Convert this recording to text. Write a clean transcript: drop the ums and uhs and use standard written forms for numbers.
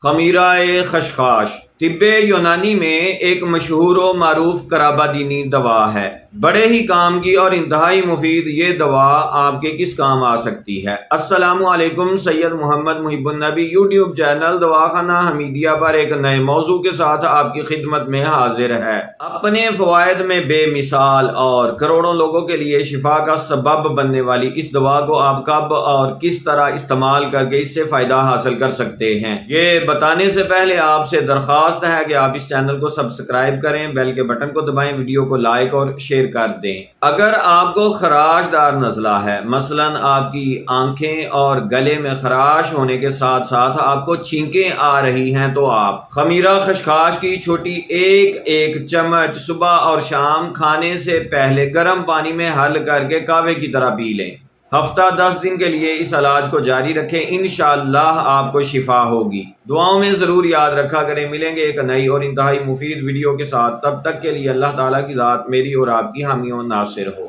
خمیرہ خشخاش طب یونانی میں ایک مشہور و معروف کرابادینی دوا ہے۔ بڑے ہی کام کی اور انتہائی مفید یہ دوا آپ کے کس کام آ سکتی ہے؟ السلام علیکم، سید محمد محب النبی یوٹیوب چینل دواخانہ حمیدیہ پر ایک نئے موضوع کے ساتھ آپ کی خدمت میں حاضر ہے۔ اپنے فوائد میں بے مثال اور کروڑوں لوگوں کے لیے شفا کا سبب بننے والی اس دوا کو آپ کب اور کس طرح استعمال کر کے اس سے فائدہ حاصل کر سکتے ہیں، یہ بتانے سے پہلے آپ سے درخواست ہے کہ آپ اس چینل کو سبسکرائب کریں، بیل کے بٹن کو دبائیں، ویڈیو کو لائک اور شیئر کر دیں۔ اگر آپ کو خراش دار نزلہ ہے، مثلا آپ کی آنکھیں اور گلے میں خراش ہونے کے ساتھ ساتھ آپ کو چھینکیں آ رہی ہیں، تو آپ خمیرہ خشخاش کی چھوٹی ایک چمچ صبح اور شام کھانے سے پہلے گرم پانی میں حل کر کے کہوے کی طرح پی لیں۔ ہفتہ 10 دن کے لیے اس علاج کو جاری رکھیں، انشاءاللہ آپ کو شفا ہوگی۔ دعاؤں میں ضرور یاد رکھا کریں۔ ملیں گے ایک نئی اور انتہائی مفید ویڈیو کے ساتھ، تب تک کے لیے اللہ تعالیٰ کی ذات میری اور آپ کی حامی و ناصر ہو۔